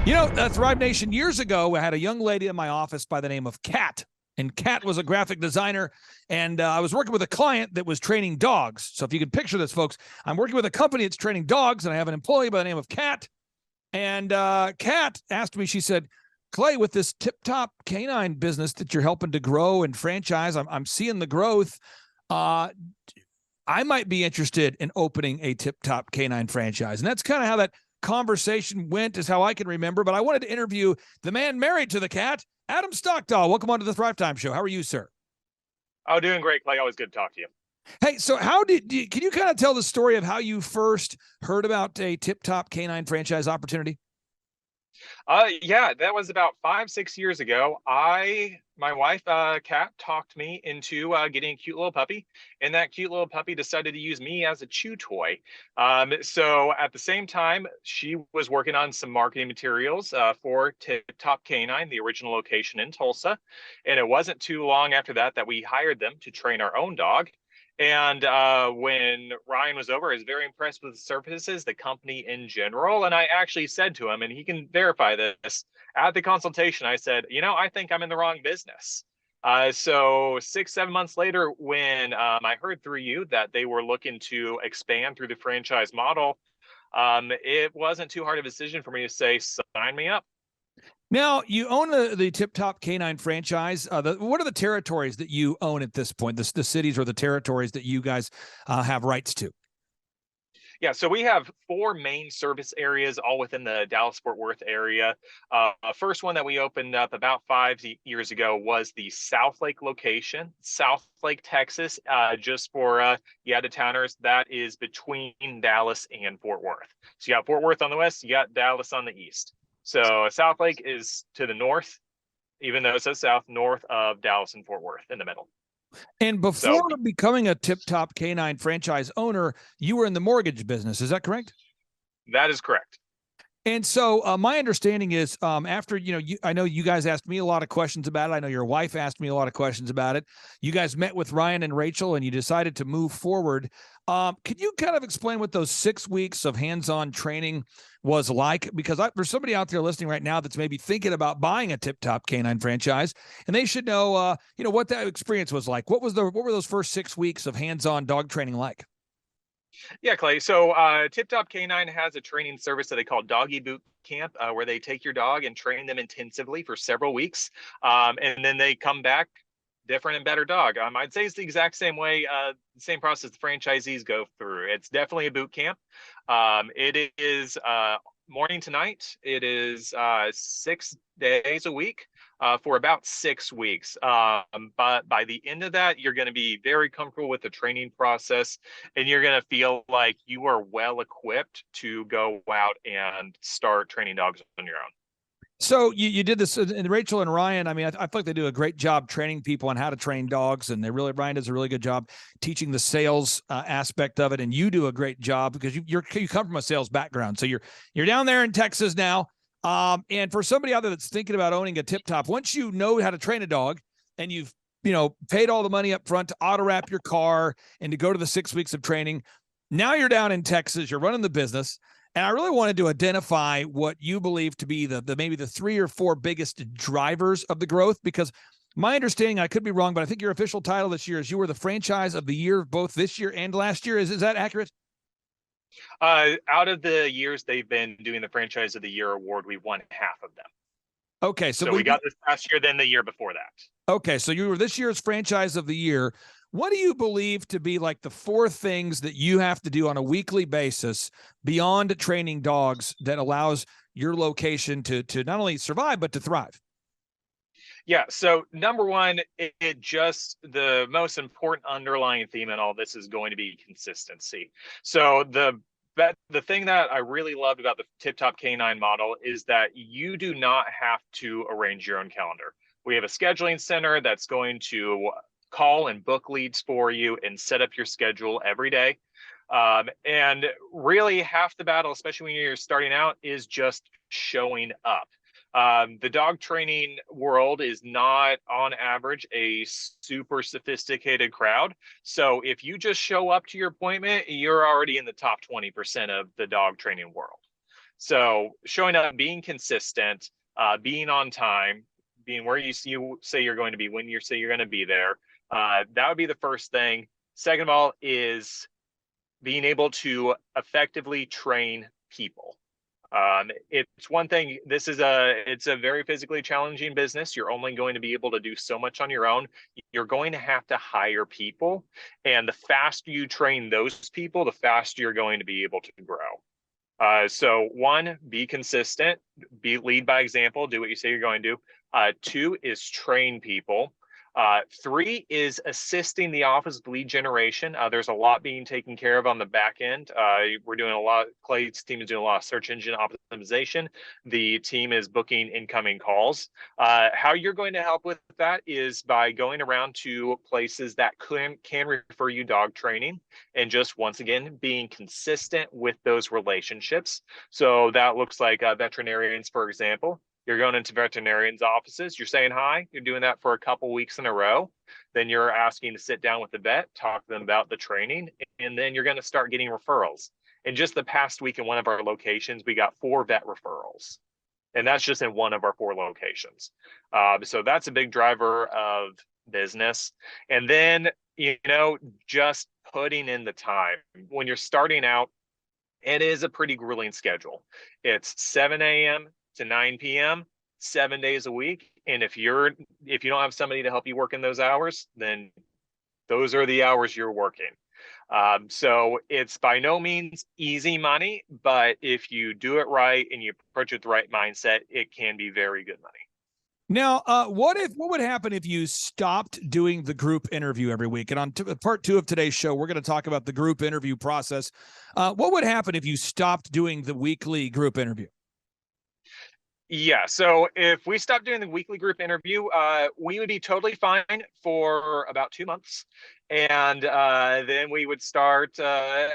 Thrive Nation, years ago, I had a young lady in my office by the name of Kat. And Kat was a graphic designer, and I was working with a client that was training dogs. So if you can picture this, folks, I'm working with a company that's training dogs, and I have an employee by the name of Kat. And Kat asked me, she said, Clay, with this Tip Top Canine business that you're helping to grow and franchise, I'm seeing the growth. I might be interested in opening a Tip Top Canine franchise. And that's kind of how that conversation went, is how I can remember. But I wanted to interview the man married to the cat, Adam Stockdahl. Welcome on to the Thrive Time Show. How are you, sir? Oh, doing great, Clay. Always good to talk to you. Hey, so can you kind of tell the story of how you first heard about a Tip Top Canine franchise opportunity? Yeah, that was about 5, 6 years ago. My wife, Kat, talked me into getting a cute little puppy, and that cute little puppy decided to use me as a chew toy. So at the same time, she was working on some marketing materials for Tip Top Canine, the original location in Tulsa. And it wasn't too long after that we hired them to train our own dog. And when Ryan was over, I was very impressed with the services, the company in general. And I actually said to him, and he can verify this, at the consultation, I said, I think I'm in the wrong business. So 6, 7 months later, when I heard through you that they were looking to expand through the franchise model, it wasn't too hard of a decision for me to say, sign me up. Now, you own the Tip Top Canine franchise. What are the territories that you own at this point, the cities or the territories that you guys have rights to? Yeah, so we have 4 main service areas, all within the Dallas-Fort Worth area. First one that we opened up about 5 years ago was the South Lake location, South Lake, Texas. Just for you out-of-towners, that is between Dallas and Fort Worth. So you got Fort Worth on the west, you got Dallas on the east. So South Lake is to the north, even though it says south, north of Dallas and Fort Worth in the middle. And before becoming a Tip Top Canine franchise owner, you were in the mortgage business. Is that correct? That is correct. And so my understanding is after, I know you guys asked me a lot of questions about it. I know your wife asked me a lot of questions about it. You guys met with Ryan and Rachel and you decided to move forward. Could you kind of explain what those 6 weeks of hands-on training was like? Because there's somebody out there listening right now that's maybe thinking about buying a Tip Top Canine franchise, and they should know, what that experience was like. What were those first 6 weeks of hands-on dog training like? Yeah, Clay. So Tip Top Canine has a training service that they call Doggy Boot Camp, where they take your dog and train them intensively for several weeks. And then they come back different and better dog. I'd say it's the exact same way, the same process the franchisees go through. It's definitely a boot camp. It is morning to night. It is 6 days a week. For about 6 weeks. But by the end of that, you're going to be very comfortable with the training process, and you're going to feel like you are well equipped to go out and start training dogs on your own. So you did this, and Rachel and Ryan, I mean, I feel like they do a great job training people on how to train dogs, and Ryan does a really good job teaching the sales aspect of it, and you do a great job because you come from a sales background. So you're down there in Texas now. And for somebody out there that's thinking about owning a Tip Top, once you know how to train a dog and you've, paid all the money up front to auto wrap your car and to go to the 6 weeks of training, now you're down in Texas, you're running the business. And I really wanted to identify what you believe to be the maybe the 3 or 4 biggest drivers of the growth, because my understanding, I could be wrong, but I think your official title this year is you were the franchise of the year, both this year and last year. Is that accurate? Out of the years they've been doing the Franchise of the Year award, we won half of them. Okay. So we got this past year, then the year before that. Okay. So you were this year's Franchise of the Year. What do you believe to be like the 4 things that you have to do on a weekly basis beyond training dogs that allows your location to not only survive, but to thrive? Yeah. So number one, it just the most important underlying theme in all this is going to be consistency. So the thing that I really loved about the Tip Top Canine model is that you do not have to arrange your own calendar. We have a scheduling center that's going to call and book leads for you and set up your schedule every day. And really half the battle, especially when you're starting out, is just showing up. The dog training world is not on average a super sophisticated crowd. So if you just show up to your appointment, you're already in the top 20% of the dog training world. So showing up, being consistent, being on time, being where you say you're going to be when you say you're going to be there. That would be the first thing. Second of all is being able to effectively train people. It's one thing. It's a very physically challenging business. You're only going to be able to do so much on your own. You're going to have to hire people, and the faster you train those people, the faster you're going to be able to grow. So one, be consistent, lead by example, do what you say you're going to do. Two is train people. Three is assisting the office with lead generation. There's a lot being taken care of on the back end. We're doing a lot. Clay's team is doing a lot of search engine optimization. The team is booking incoming calls. How you're going to help with that is by going around to places that can refer you dog training, and just once again being consistent with those relationships. So that looks like veterinarians, for example. You're going into veterinarians' offices, you're saying hi, you're doing that for a couple weeks in a row. Then you're asking to sit down with the vet, talk to them about the training, and then you're going to start getting referrals. In just the past week in one of our locations, we got 4 vet referrals. And that's just in one of our 4 locations. So that's a big driver of business. And then, just putting in the time. When you're starting out, it is a pretty grueling schedule. It's 7 a.m. to 9 p.m., 7 days a week. And if you don't have somebody to help you work in those hours, then those are the hours you're working. So it's by no means easy money, but if you do it right and you approach it with the right mindset, it can be very good money. Now, what would happen if you stopped doing the group interview every week? And on part 2 of today's show, we're going to talk about the group interview process. What would happen if you stopped doing the weekly group interview? Yeah, so if we stopped doing the weekly group interview, we would be totally fine for about 2 months. And then we would start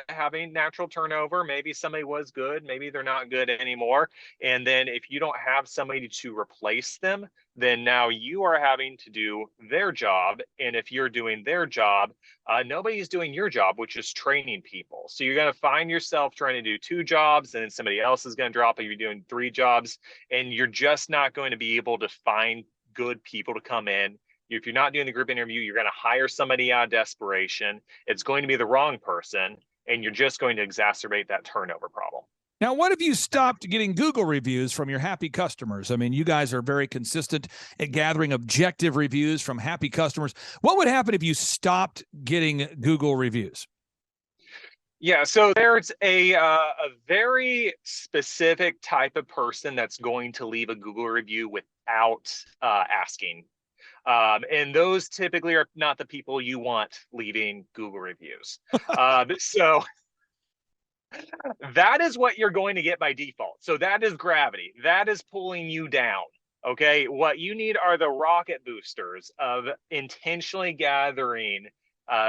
having natural turnover. Maybe somebody was good, maybe they're not good anymore. And then if you don't have somebody to replace them, then now you are having to do their job. And if you're doing their job, nobody's doing your job, which is training people. So you're going to find yourself trying to do 2 jobs, and then somebody else is going to drop if you're doing 3 jobs. And you're just not going to be able to find good people to come in. If you're not doing the group interview, you're going to hire somebody out of desperation. It's going to be the wrong person, and you're just going to exacerbate that turnover problem. Now, what if you stopped getting Google reviews from your happy customers? I mean, you guys are very consistent at gathering objective reviews from happy customers. What would happen if you stopped getting Google reviews? Yeah, so there's a very specific type of person that's going to leave a Google review without asking. And those typically are not the people you want leaving Google reviews. So that is what you're going to get by default. So that is gravity. That is pulling you down. Okay. What you need are the rocket boosters of intentionally gathering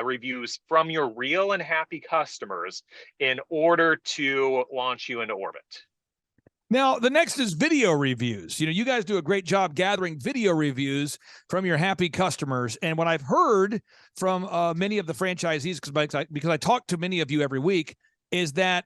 reviews from your real and happy customers in order to launch you into orbit. Now, the next is video reviews. You guys do a great job gathering video reviews from your happy customers. And what I've heard from many of the franchisees, because I talk to many of you every week, is that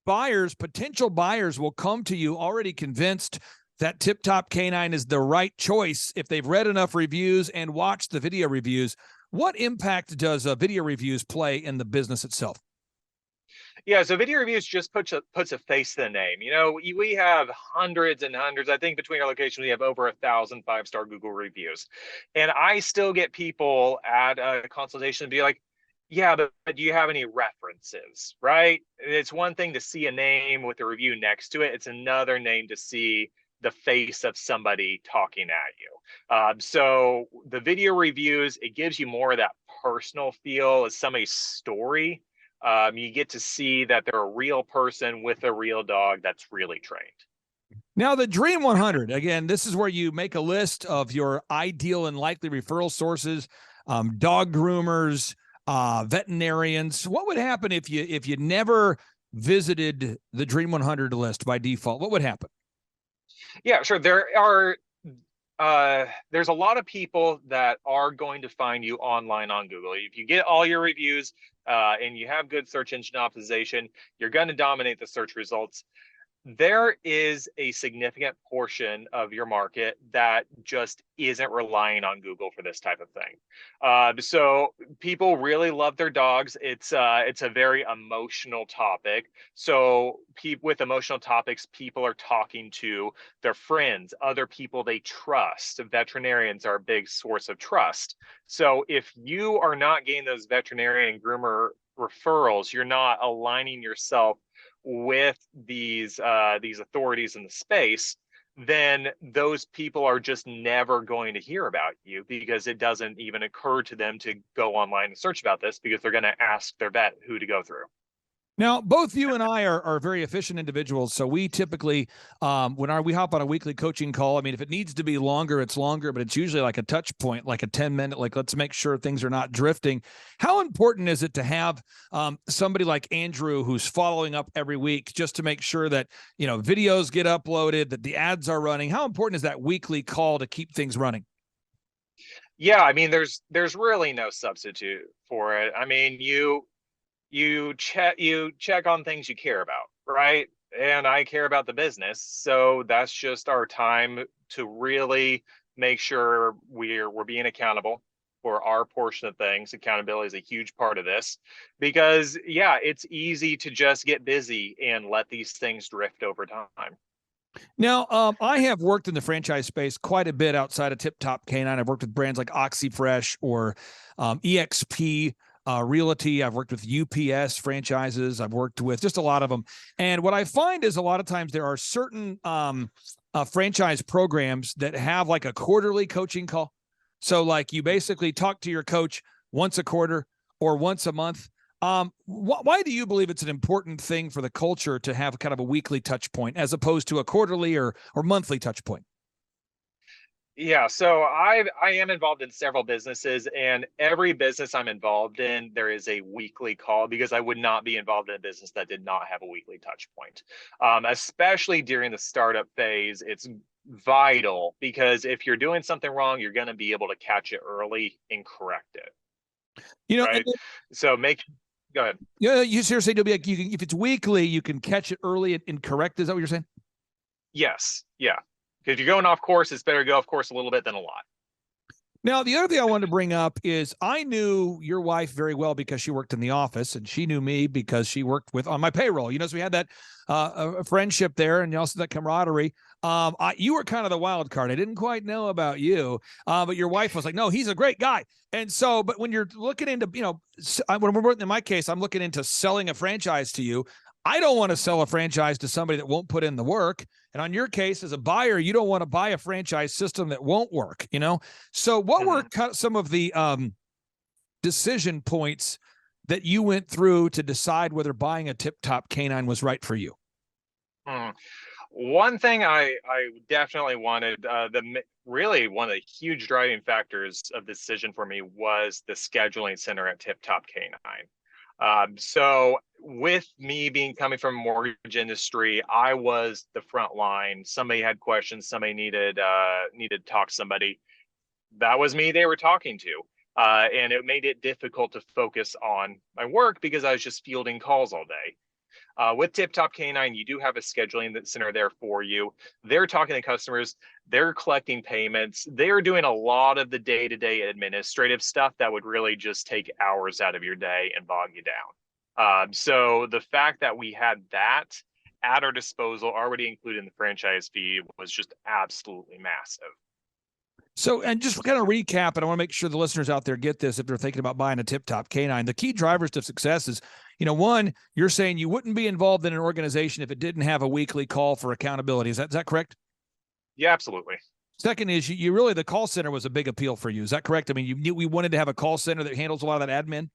potential buyers will come to you already convinced that Tip Top Canine is the right choice if they've read enough reviews and watched the video reviews. What impact does video reviews play in the business itself? Yeah, so video reviews just puts a face to the name. We have hundreds and hundreds. I think between our locations, we have over 1,000 5-star Google reviews. And I still get people at a consultation be like, yeah, but do you have any references, right? It's one thing to see a name with a review next to it. It's another name to see the face of somebody talking at you. So the video reviews, it gives you more of that personal feel as somebody's story. You get to see that they're a real person with a real dog that's really trained. Now, the Dream 100, again, this is where you make a list of your ideal and likely referral sources, dog groomers, veterinarians. What would happen if you never visited the Dream 100 list by default? What would happen? Yeah, sure. There's a lot of people that are going to find you online on Google. If you get all your reviews and you have good search engine optimization, you're going to dominate the search results. there is a significant portion of your market that just isn't relying on Google for this type of thing. So people really love their dogs. It's a very emotional topic. So with emotional topics, people are talking to their friends, other people they trust. Veterinarians are a big source of trust. So if you are not getting those veterinarian and groomer referrals, you're not aligning yourself with these authorities in the space, then those people are just never going to hear about you, because it doesn't even occur to them to go online and search about this, because they're going to ask their vet who to go through. Now, both you and I are very efficient individuals. So we typically, we hop on a weekly coaching call, I mean, if it needs to be longer, it's longer, but it's usually like a touch point, like a 10-minute, like, let's make sure things are not drifting. How important is it to have somebody like Andrew who's following up every week just to make sure that, videos get uploaded, that the ads are running? How important is that weekly call to keep things running? Yeah, I mean, there's really no substitute for it. I mean, you check on things you care about, right? And I care about the business, so that's just our time to really make sure we're being accountable for our portion of things. Accountability is a huge part of this, because yeah, it's easy to just get busy and let these things drift over time. Now, I have worked in the franchise space quite a bit outside of Tip Top Canine. I've worked with brands like OxyFresh or EXP Realty. I've worked with UPS franchises. I've worked with just a lot of them. And what I find is a lot of times there are certain franchise programs that have like a quarterly coaching call. So like you basically talk to your coach once a quarter or once a month. Why do you believe it's an important thing for the culture to have kind of a weekly touch point as opposed to a quarterly or monthly touch point? Yeah, so I am involved in several businesses, and every business I'm involved in, there is a weekly call, because I would not be involved in a business that did not have a weekly touch point. Especially during the startup phase, it's vital, because if you're doing something wrong, you're going to be able to catch it early and correct it, right? So go ahead. Yeah, you seriously do be like, if it's weekly, you can catch it early and correct. Is that what you're saying? Yes, yeah. Because you're going off course, it's better to go off course a little bit than a lot. Now, the other thing I wanted to bring up is I knew your wife very well because she worked in the office, and she knew me because she worked on my payroll. So we had that a friendship there, and also that camaraderie. You were kind of the wild card. I didn't quite know about you, but your wife was like, "No, he's a great guy." And so, but when you're looking into, when we're in my case, I'm looking into selling a franchise to you. I don't want to sell a franchise to somebody that won't put in the work. And on your case, as a buyer, you don't want to buy a franchise system that won't work, So what were some of the decision points that you went through to decide whether buying a Tip Top Canine was right for you? One thing I definitely wanted, really one of the huge driving factors of the decision for me was the scheduling center at Tip Top Canine. So with me coming from a mortgage industry, I was the front line. Somebody had questions, somebody needed to talk to somebody. That was me they were talking to. And it made it difficult to focus on my work, because I was just fielding calls all day. With Tip Top Canine, you do have a scheduling center there for you. They're talking to customers, they're collecting payments, they're doing a lot of the day-to-day administrative stuff that would really just take hours out of your day and bog you down. So the fact that we had that at our disposal, already included in the franchise fee, was just absolutely massive. So, and just kind of recap, and I want to make sure the listeners out there get this if they're thinking about buying a Tip Top Canine. The key drivers to success is, one, you're saying you wouldn't be involved in an organization if it didn't have a weekly call for accountability. Is that correct? Yeah, absolutely. Second is you really, the call center was a big appeal for you. Is that correct? I mean, we wanted to have a call center that handles a lot of that admin.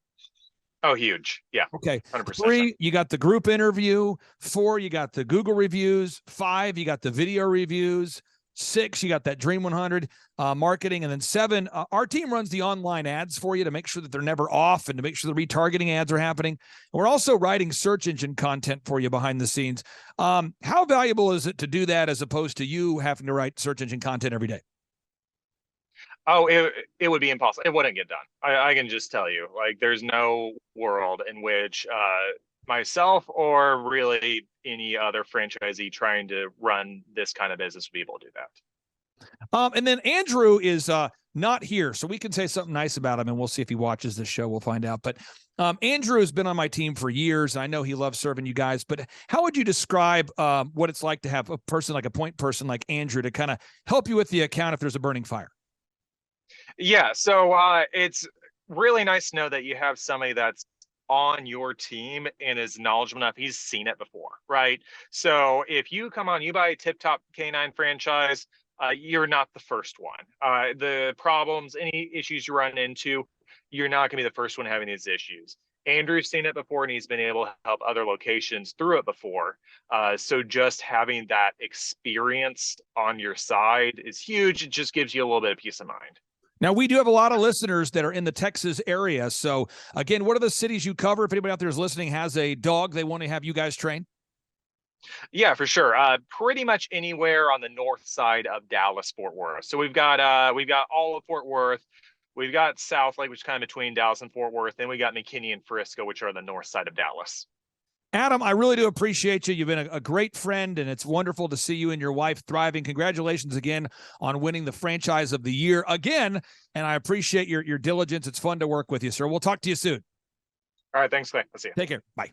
Oh, huge. Yeah. Okay. 100%. 3, you got the group interview. 4, you got the Google reviews. 5, you got the video reviews. 6, you got that Dream 100 marketing. And then 7, our team runs the online ads for you to make sure that they're never off and to make sure the retargeting ads are happening. And we're also writing search engine content for you behind the scenes. How valuable is it to do that as opposed to you having to write search engine content every day? Oh, it would be impossible. It wouldn't get done. I can just tell you, like, there's no world in which myself or really any other franchisee trying to run this kind of business would be able to do that. And then Andrew is not here, so we can say something nice about him, and we'll see if he watches this show. We'll find out. But Andrew has been on my team for years, and I know he loves serving you guys. But how would you describe what it's like to have a person like a point person like Andrew to kind of help you with the account if there's a burning fire? Yeah, so it's really nice to know that you have somebody that's on your team and is knowledgeable enough. He's seen it before, right? So if you come on, you buy a Tip Top Canine franchise, you're not the first one. The problems, any issues you run into, you're not going to be the first one having these issues. Andrew's seen it before, and he's been able to help other locations through it before. So just having that experience on your side is huge. It just gives you a little bit of peace of mind. Now, we do have a lot of listeners that are in the Texas area. So, again, what are the cities you cover? If anybody out there is listening has a dog they want to have you guys train? Yeah, for sure. Pretty much anywhere on the north side of Dallas, Fort Worth. So we've got all of Fort Worth. We've got South Lake, which is kind of between Dallas and Fort Worth. Then we got McKinney and Frisco, which are on the north side of Dallas. Adam, I really do appreciate you. You've been a great friend, and it's wonderful to see you and your wife thriving. Congratulations again on winning the franchise of the year again. And I appreciate your diligence. It's fun to work with you, sir. We'll talk to you soon. All right. Thanks, Clay. I'll see you. Take care. Bye.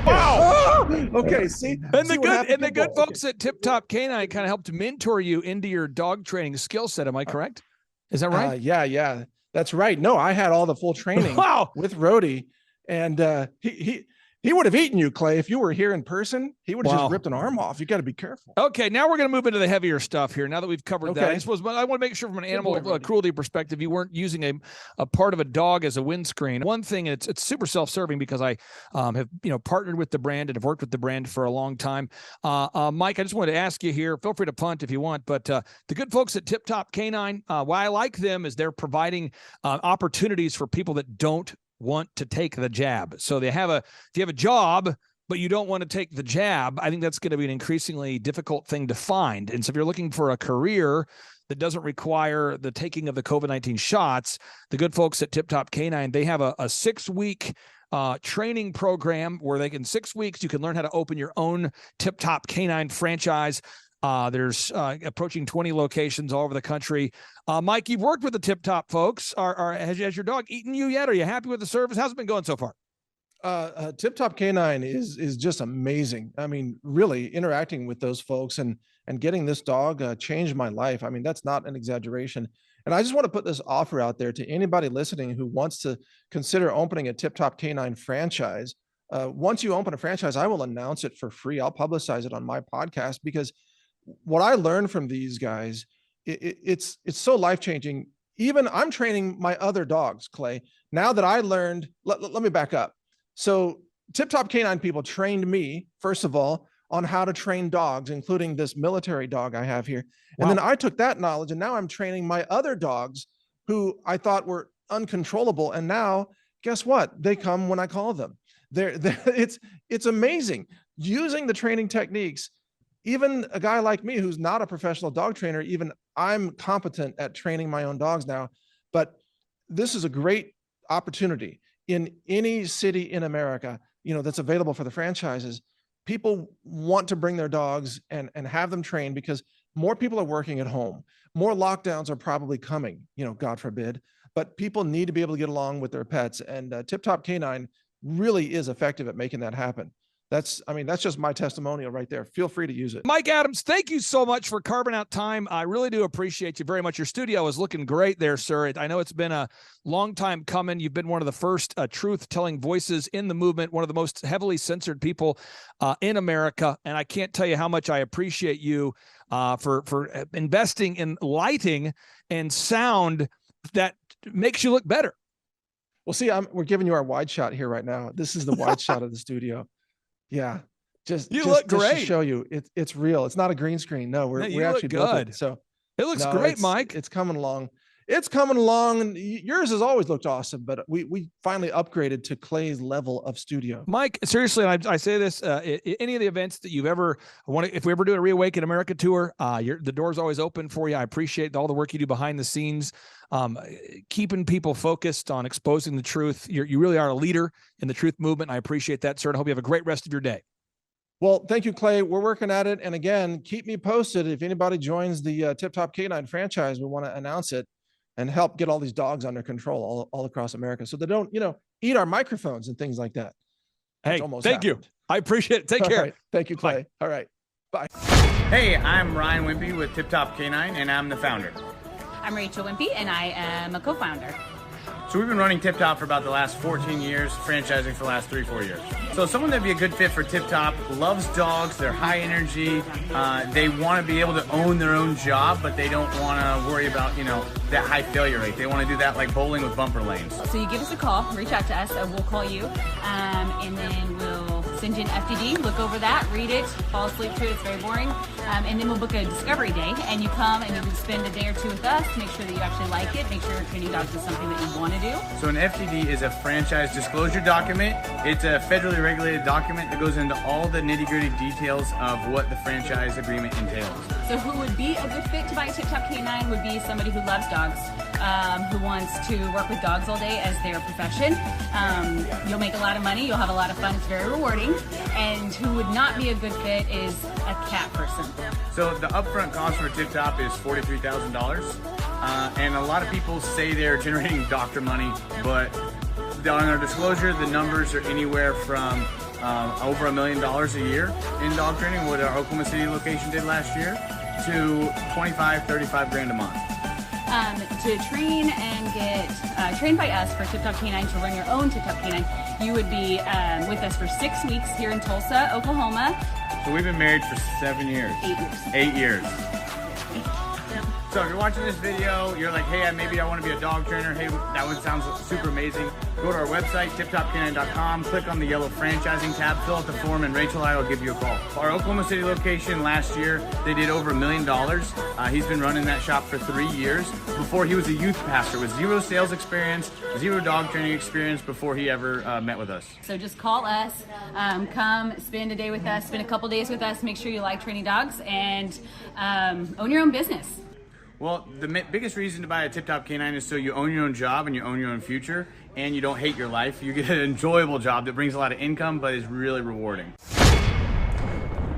Wow. Okay. See, And the good folks at Tip Top Canine kind of helped mentor you into your dog training skill set. Am I correct? Is that right? Yeah, that's right. No, I had all the full training with Rhodey, and he would have eaten you, Clay, if you were here in person. He would have just ripped an arm off. You got to be careful. Okay, now we're going to move into the heavier stuff here. Now that we've covered that, I want to make sure from an animal cruelty perspective, you weren't using a part of a dog as a windscreen. One thing, it's super self-serving because I have partnered with the brand and have worked with the brand for a long time. Mike, I just wanted to ask you here. Feel free to punt if you want, but the good folks at Tip Top Canine, why I like them is they're providing opportunities for people that don't want to take the jab. So if you have a job, but you don't want to take the jab, I think that's going to be an increasingly difficult thing to find. And so if you're looking for a career that doesn't require the taking of the COVID-19 shots, the good folks at Tip Top Canine, they have a 6-week training program where in 6 weeks, you can learn how to open your own Tip Top Canine franchise. There's approaching 20 locations all over the country. Mike, you've worked with the Tip Top folks. Has your dog eaten you yet? Are you happy with the service? How's it been going so far? Tip Top Canine is just amazing. I mean, really interacting with those folks and getting this dog changed my life. I mean, that's not an exaggeration. And I just want to put this offer out there to anybody listening who wants to consider opening a Tip Top Canine franchise. Once you open a franchise, I will announce it for free. I'll publicize it on my podcast because what I learned from these guys, it's so life-changing. Even I'm training my other dogs, Clay. Now that I learned, let me back up. So Tip Top Canine people trained me, first of all, on how to train dogs, including this military dog I have here. And then I took that knowledge and now I'm training my other dogs who I thought were uncontrollable. And now guess what? They come when I call them. It's amazing using the training techniques. Even a guy like me, who's not a professional dog trainer, even I'm competent at training my own dogs now. But this is a great opportunity in any city in America, that's available for the franchises. People want to bring their dogs and have them trained because more people are working at home. More lockdowns are probably coming, God forbid, but people need to be able to get along with their pets. And Tip Top Canine really is effective at making that happen. That's just my testimonial right there. Feel free to use it. Mike Adams, thank you so much for carving out time. I really do appreciate you very much. Your studio is looking great there, sir. I know it's been a long time coming. You've been one of the first truth-telling voices in the movement, one of the most heavily censored people in America. And I can't tell you how much I appreciate you for investing in lighting and sound that makes you look better. Well, see, we're giving you our wide shot here right now. This is the wide shot of the studio. Yeah, just look great. Just to show you, it's real. It's not a green screen. No, we actually good. built it. So it looks great, Mike. It's coming along. it's coming along, and yours has always looked awesome, but we finally upgraded to Clay's level of studio. Mike, seriously, and I say this, any of the events that you've ever wanted, if we ever do a Reawaken America tour, the door's always open for you. I appreciate all the work you do behind the scenes, keeping people focused on exposing the truth. You really are a leader in the truth movement. And I appreciate that, sir. And I hope you have a great rest of your day. Well, thank you, Clay. We're working at it. And again, keep me posted. If anybody joins the Tip Top Canine franchise, we want to announce it and help get all these dogs under control all across America so they don't, eat our microphones and things like that. Hey, thank you. I appreciate it. Take care. Right. Thank you, Clay. Bye. All right. Bye. Hey, I'm Ryan Wimpy with Tip Top Canine, and I'm the founder. I'm Rachel Wimpy, and I am a co-founder. So we've been running Tip Top for about the last 14 years, franchising for the last 3-4 years. So someone that'd be a good fit for Tip Top loves dogs, they're high energy, they want to be able to own their own job, but they don't want to worry about, that high failure rate. They want to do that like bowling with bumper lanes. So you give us a call, reach out to us, and we'll call you, and then we'll send you an FDD, look over that, read it, fall asleep to it, it's very boring, and then we'll book a discovery day, and you come and you can spend a day or two with us, make sure that you actually like it, make sure training dogs is something that you want to do. So an FDD is a franchise disclosure document. It's a federally regulated document that goes into all the nitty-gritty details of what the franchise agreement entails. So who would be a good fit to buy a Tip Top Canine would be somebody who loves dogs, who wants to work with dogs all day as their profession. You'll make a lot of money, you'll have a lot of fun, it's very rewarding. And who would not be a good fit is a cat person. So the upfront cost for Tip Top is $43,000. And a lot of people say they're generating doctor money, but on our disclosure, the numbers are anywhere from over $1 million a year in dog training, what our Oklahoma City location did last year, to 25, 35 grand a month. To train and get trained by us for Tip Top Canine, to run your own Tip Top Canine, you would be with us for 6 weeks here in Tulsa, Oklahoma. So we've been married for 7 years. 8 years. 8 years. So if you're watching this video, you're like, hey, maybe I want to be a dog trainer. Hey, that one sounds super amazing. Go to our website, tiptopcanine.com, click on the yellow franchising tab, fill out the form, and Rachel and I will give you a call. Our Oklahoma City location last year, they did over $1 million. He's been running that shop for 3 years. Before, he was a youth pastor with 0 sales experience, 0 dog training experience before he ever met with us. So just call us, come spend a day with us, spend a couple days with us, make sure you like training dogs, and own your own business. Well, the biggest reason to buy a Tip Top Canine is so you own your own job and you own your own future, and you don't hate your life. You get an enjoyable job that brings a lot of income, but is really rewarding.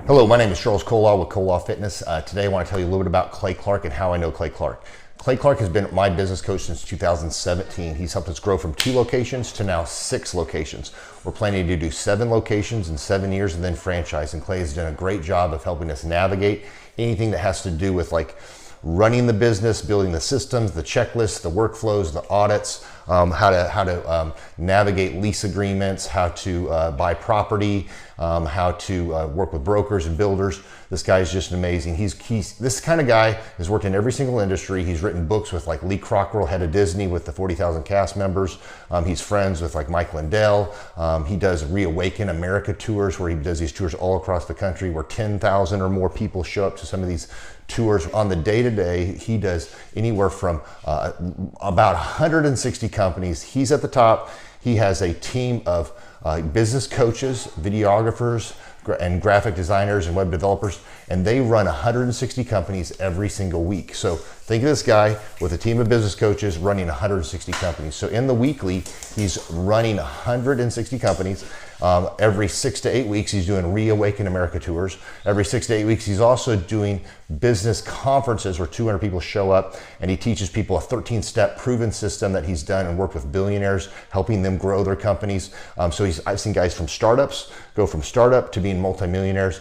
Hello, my name is Charles Kolaw with Kolaw Fitness. Today I want to tell you a little bit about Clay Clark and how I know Clay Clark. Clay Clark has been my business coach since 2017. He's helped us grow from 2 locations to now 6 locations. We're planning to do 7 locations in 7 years and then franchise. And Clay has done a great job of helping us navigate anything that has to do with like running the business, building the systems, the checklists, the workflows, the audits, how to navigate lease agreements, how to buy property, how to work with brokers and builders. This guy is just amazing. He's this kind of guy has worked in every single industry. He's written books with like Lee Crockrell, head of Disney, with the 40,000 cast members. He's friends with like Mike Lindell. He does Reawaken America tours, where he does these tours all across the country, where 10,000 or more people show up to some of these tours. On the day-to-day, he does anywhere from about 160 companies. He's at the top. He has a team of business coaches, videographers, and graphic designers and web developers, and they run 160 companies every single week. So think of this guy with a team of business coaches running 160 companies. So in the weekly, he's running 160 companies. Every 6 to 8 weeks, he's doing Reawaken America tours. Every 6 to 8 weeks, he's also doing business conferences where 200 people show up, and he teaches people a 13-step proven system that he's done and worked with billionaires, helping them grow their companies. So I've seen guys from startups go from startup to being multimillionaires,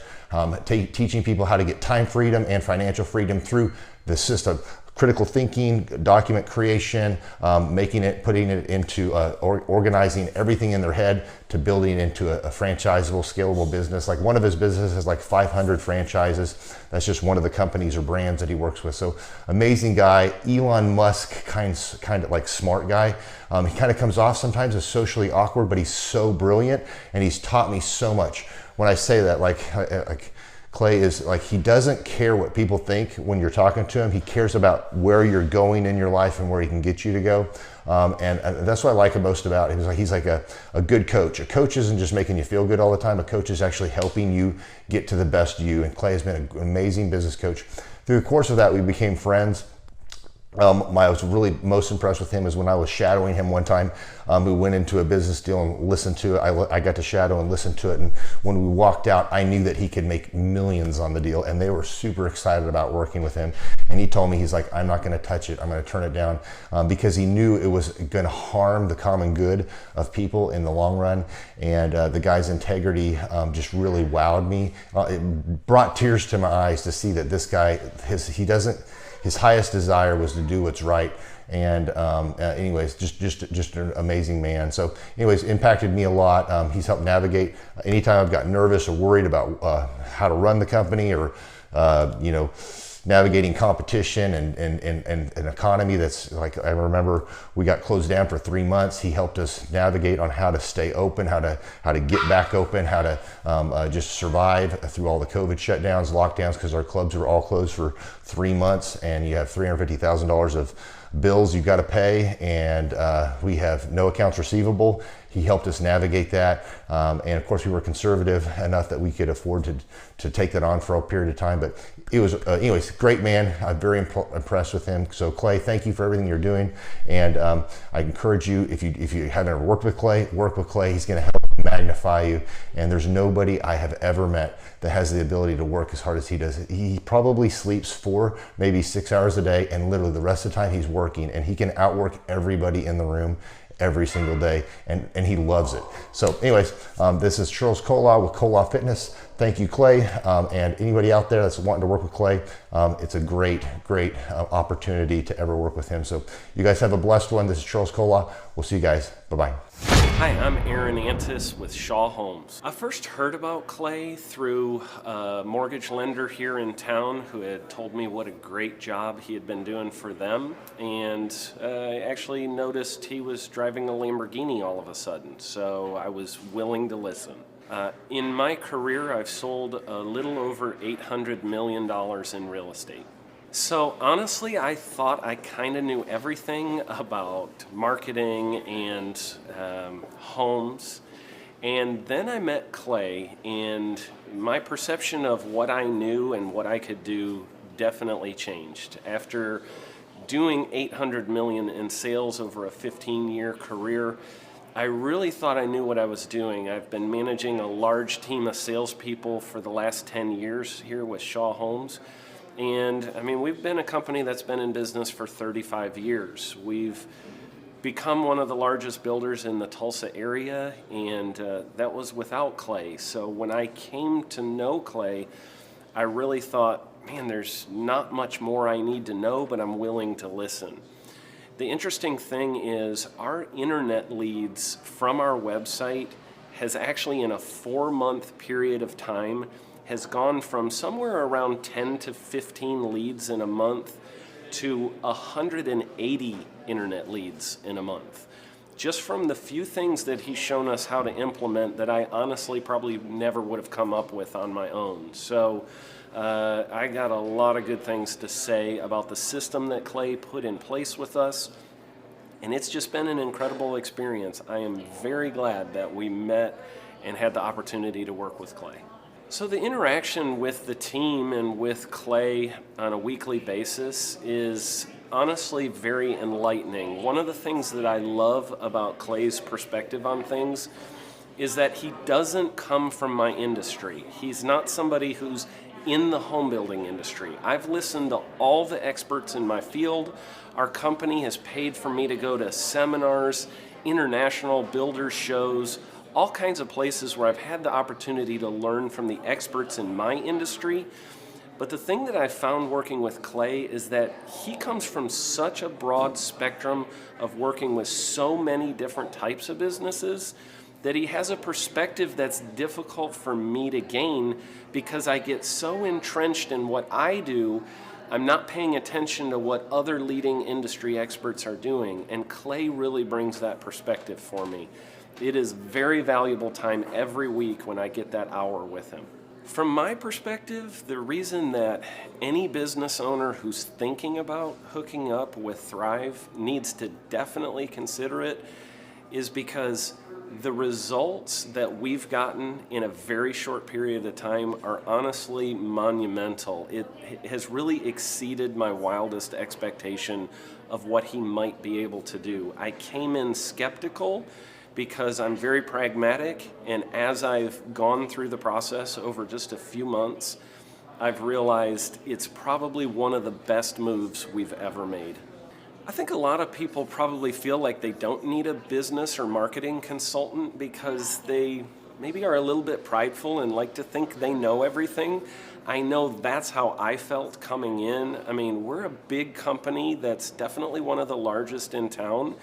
teaching people how to get time freedom and financial freedom through the system. Critical thinking, document creation, putting it into organizing everything in their head to building into a franchisable, scalable business. Like one of his businesses has like 500 franchises. That's just one of the companies or brands that he works with. So amazing guy, Elon Musk kind of like smart guy. He kind of comes off sometimes as socially awkward, but he's so brilliant and he's taught me so much. When I say that, like Clay is like, he doesn't care what people think when you're talking to him. He cares about where you're going in your life and where he can get you to go. And that's what I like most about him. He's like a good coach. A coach isn't just making you feel good all the time. A coach is actually helping you get to the best you. And Clay has been an amazing business coach. Through the course of that, we became friends. I was really most impressed with him is when I was shadowing him one time. We went into a business deal and listened to it. I got to shadow and listen to it. And when we walked out, I knew that he could make millions on the deal. And they were super excited about working with him. And he told me, he's like, I'm not going to touch it. I'm going to turn it down, because he knew it was going to harm the common good of people in the long run. And the guy's integrity just really wowed me. It brought tears to my eyes to see that this guy, his highest desire was to do what's right. And anyways, just an amazing man. So anyways, impacted me a lot. He's helped navigate anytime I've got nervous or worried about how to run the company, or navigating competition and an economy that's like, I remember we got closed down for 3 months. He helped us navigate on how to stay open, how to get back open, how to just survive through all the COVID shutdowns, lockdowns, because our clubs were all closed for 3 months, and you have $350,000 of bills you've got to pay, and we have no accounts receivable. He helped us navigate that, and of course we were conservative enough that we could afford to take that on for a period of time. But it was, anyways, great man. I'm very impressed with him. So Clay, thank you for everything you're doing, and I encourage you, if you haven't ever worked with Clay, work with Clay. He's going to help magnify you, and there's nobody I have ever met that has the ability to work as hard as he does. He probably sleeps 4, maybe 6 hours a day, and literally the rest of the time he's working, and he can outwork everybody in the room every single day, and he loves it. So anyways, this is Charles Kola with Kola Fitness. Thank you, Clay, and anybody out there that's wanting to work with Clay, it's a great opportunity to ever work with him. So you guys have a blessed one. This is Charles Kola. We'll see you guys. Bye-bye. Hi, I'm Aaron Antis with Shaw Homes. I first heard about Clay through a mortgage lender here in town who had told me what a great job he had been doing for them, and I actually noticed he was driving a Lamborghini all of a sudden, so I was willing to listen. In my career, I've sold a little over $800 million in real estate. So honestly, I thought I kind of knew everything about marketing and homes. And then I met Clay, and my perception of what I knew and what I could do definitely changed. After doing $800 million in sales over a 15-year career, I really thought I knew what I was doing. I've been managing a large team of salespeople for the last 10 years here with Shaw Homes. And I mean, we've been a company that's been in business for 35 years. We've become one of the largest builders in the Tulsa area, and that was without Clay. So when I came to know Clay, I really thought, man, there's not much more I need to know, but I'm willing to listen. The interesting thing is our internet leads from our website has actually, in a 4-month period of time, has gone from somewhere around 10 to 15 leads in a month to 180 internet leads in a month. Just from the few things that he's shown us how to implement that I honestly probably never would have come up with on my own. So I got a lot of good things to say about the system that Clay put in place with us, and it's just been an incredible experience. I am very glad that we met and had the opportunity to work with Clay. So the interaction with the team and with Clay on a weekly basis is honestly very enlightening. One of the things that I love about Clay's perspective on things is that he doesn't come from my industry. He's not somebody who's in the home building industry. I've listened to all the experts in my field. Our company has paid for me to go to seminars, international builder shows, all kinds of places where I've had the opportunity to learn from the experts in my industry. But the thing that I've found working with Clay is that he comes from such a broad spectrum of working with so many different types of businesses that he has a perspective that's difficult for me to gain because I get so entrenched in what I do, I'm not paying attention to what other leading industry experts are doing. And Clay really brings that perspective for me. It is very valuable time every week when I get that hour with him. From my perspective, the reason that any business owner who's thinking about hooking up with Thrive needs to definitely consider it is because the results that we've gotten in a very short period of time are honestly monumental. It has really exceeded my wildest expectation of what he might be able to do. I came in skeptical because I'm very pragmatic, and as I've gone through the process over just a few months, I've realized it's probably one of the best moves we've ever made. I think a lot of people probably feel like they don't need a business or marketing consultant because they maybe are a little bit prideful and like to think they know everything. I know that's how I felt coming in. I mean, we're a big company that's definitely one of the largest in town.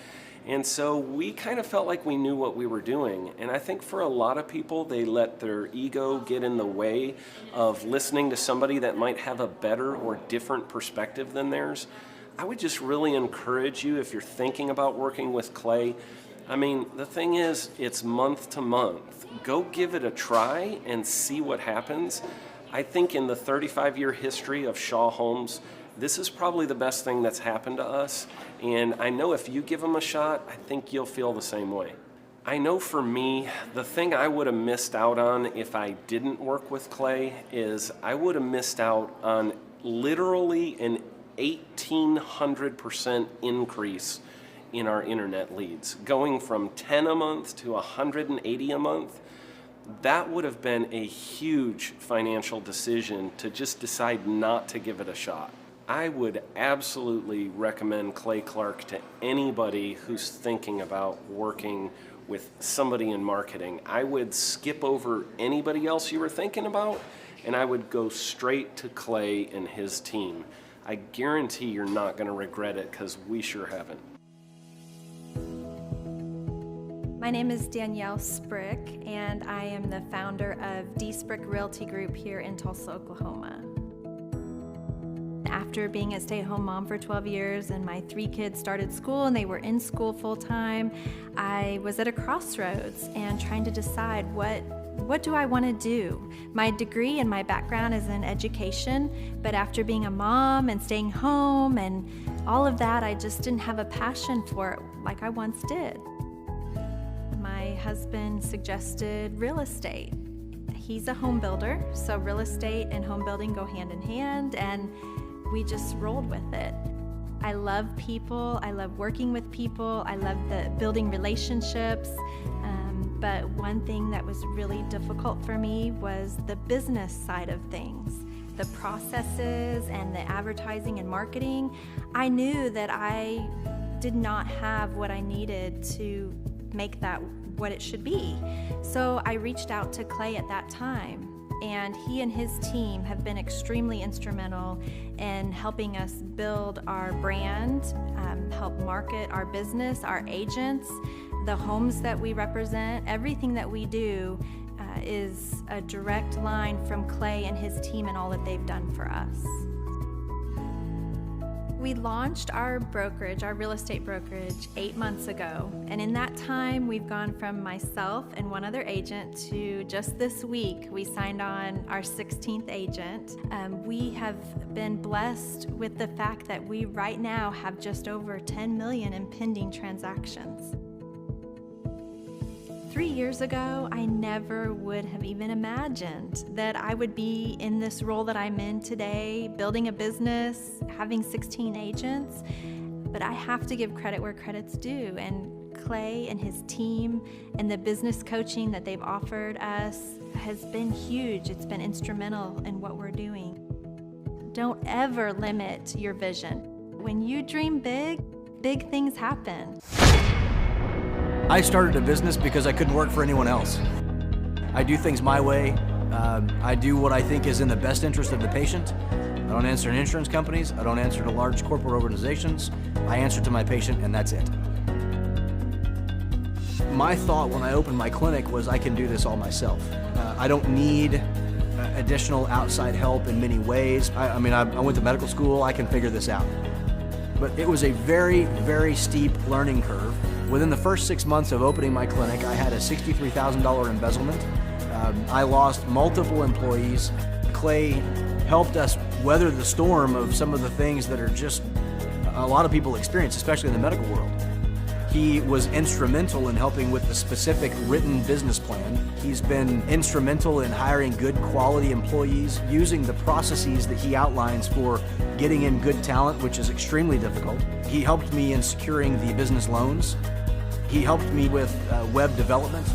And so we kind of felt like we knew what we were doing. And I think for a lot of people, they let their ego get in the way of listening to somebody that might have a better or different perspective than theirs. I would just really encourage you, if you're thinking about working with Clay, I mean, the thing is, it's month to month. Go give it a try and see what happens. I think in the 35-year history of Shaw Homes, this is probably the best thing that's happened to us, and I know if you give them a shot, I think you'll feel the same way. I know for me, the thing I would have missed out on if I didn't work with Clay is I would have missed out on literally an 1,800% increase in our internet leads, going from 10 a month to 180 a month. That would have been a huge financial decision to just decide not to give it a shot. I would absolutely recommend Clay Clark to anybody who's thinking about working with somebody in marketing. I would skip over anybody else you were thinking about, and I would go straight to Clay and his team. I guarantee you're not going to regret it, because we sure haven't. My name is Danielle Sprick, and I am the founder of D. Sprick Realty Group here in Tulsa, Oklahoma. After being a stay-at-home mom for 12 years and my 3 kids started school and they were in school full-time, I was at a crossroads and trying to decide what do I want to do? My degree and my background is in education, but after being a mom and staying home and all of that, I just didn't have a passion for it like I once did. My husband suggested real estate. He's a home builder, so real estate and home building go hand in hand, and we just rolled with it. I love people, I love working with people, I love building relationships, but one thing that was really difficult for me was the business side of things. The processes and the advertising and marketing. I knew that I did not have what I needed to make that what it should be. So I reached out to Clay at that time, and he and his team have been extremely instrumental in helping us build our brand, help market our business, our agents, the homes that we represent. Everything that we do is a direct line from Clay and his team and all that they've done for us. We launched our brokerage, our real estate brokerage, 8 months ago. And in that time, we've gone from myself and one other agent to just this week, we signed on our 16th agent. We have been blessed with the fact that we right now have just over 10 million in pending transactions. 3 years ago, I never would have even imagined that I would be in this role that I'm in today, building a business, having 16 agents. But I have to give credit where credit's due, and Clay and his team and the business coaching that they've offered us has been huge. It's been instrumental in what we're doing. Don't ever limit your vision. When you dream big, big things happen. I started a business because I couldn't work for anyone else. I do things my way. I do what I think is in the best interest of the patient. I don't answer to insurance companies. I don't answer to large corporate organizations. I answer to my patient, and that's it. My thought when I opened my clinic was I can do this all myself. I don't need additional outside help in many ways. I went to medical school. I can figure this out. But it was a very, very steep learning curve. Within the first 6 months of opening my clinic, I had a $63,000 embezzlement. I lost multiple employees. Clay helped us weather the storm of some of the things that are just a lot of people experience, especially in the medical world. He was instrumental in helping with the specific written business plan. He's been instrumental in hiring good quality employees, using the processes that he outlines for getting in good talent, which is extremely difficult. He helped me in securing the business loans. He helped me with web development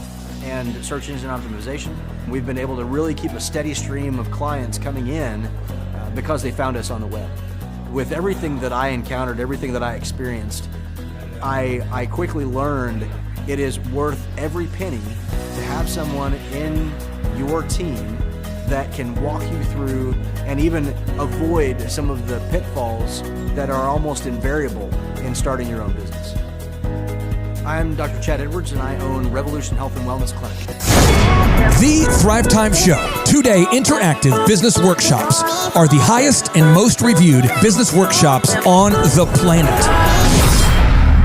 and search engine optimization. We've been able to really keep a steady stream of clients coming in because they found us on the web. With everything that I encountered, everything that I experienced, I quickly learned it is worth every penny to have someone in your team that can walk you through and even avoid some of the pitfalls that are almost invariable in starting your own business. I'm Dr. Chad Edwards, and I own Revolution Health and Wellness Clinic. The Thrive Time Show, 2-day interactive business workshops, are the highest and most reviewed business workshops on the planet.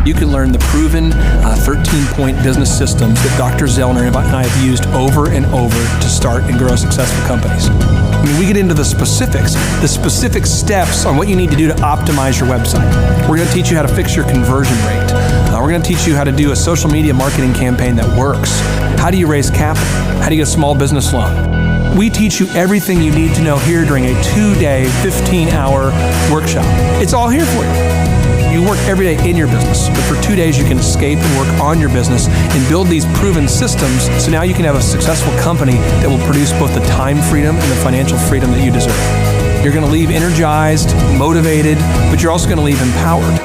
You can learn the proven 13-point business systems that Dr. Zellner and I have used over and over to start and grow successful companies. I mean, we get into the specific steps on what you need to do to optimize your website. We're going to teach you how to fix your conversion rate. We're going to teach you how to do a social media marketing campaign that works. How do you raise capital? How do you get a small business loan? We teach you everything you need to know here during a 2-day, 15-hour workshop. It's all here for you. You work every day in your business, but for 2 days you can escape and work on your business and build these proven systems so now you can have a successful company that will produce both the time freedom and the financial freedom that you deserve. You're going to leave energized, motivated, but you're also going to leave empowered.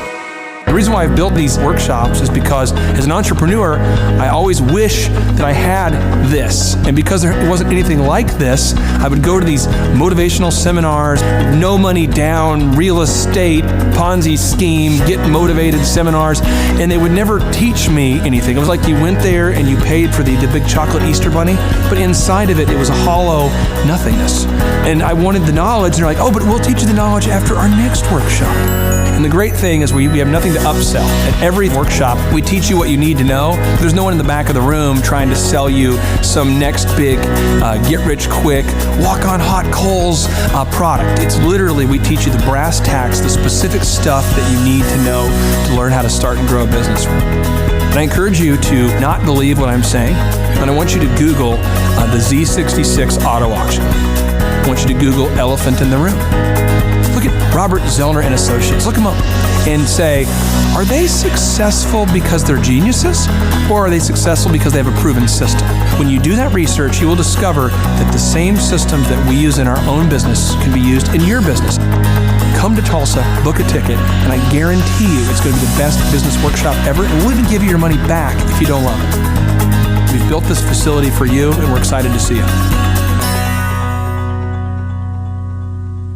The reason why I've built these workshops is because as an entrepreneur, I always wish that I had this. And because there wasn't anything like this, I would go to these motivational seminars, no money down, real estate, Ponzi scheme, get motivated seminars, and they would never teach me anything. It was like you went there and you paid for the big chocolate Easter bunny, but inside of it, it was a hollow nothingness. And I wanted the knowledge, and they're like, oh, but we'll teach you the knowledge after our next workshop. And the great thing is we have nothing to upsell. At every workshop, we teach you what you need to know. There's no one in the back of the room trying to sell you some next big get-rich-quick, walk-on-hot coals product. It's literally, we teach you the brass tacks, the specific stuff that you need to know to learn how to start and grow a business. And I encourage you to not believe what I'm saying, and I want you to Google the Z66 auto auction. I want you to Google elephant in the room. Look at Robert Zellner and Associates. Look them up and say, are they successful because they're geniuses, or are they successful because they have a proven system? When you do that research, you will discover that the same systems that we use in our own business can be used in your business. Come to Tulsa, book a ticket, and I guarantee you it's going to be the best business workshop ever, and we'll even give you your money back if you don't love it. We've built this facility for you, and we're excited to see you.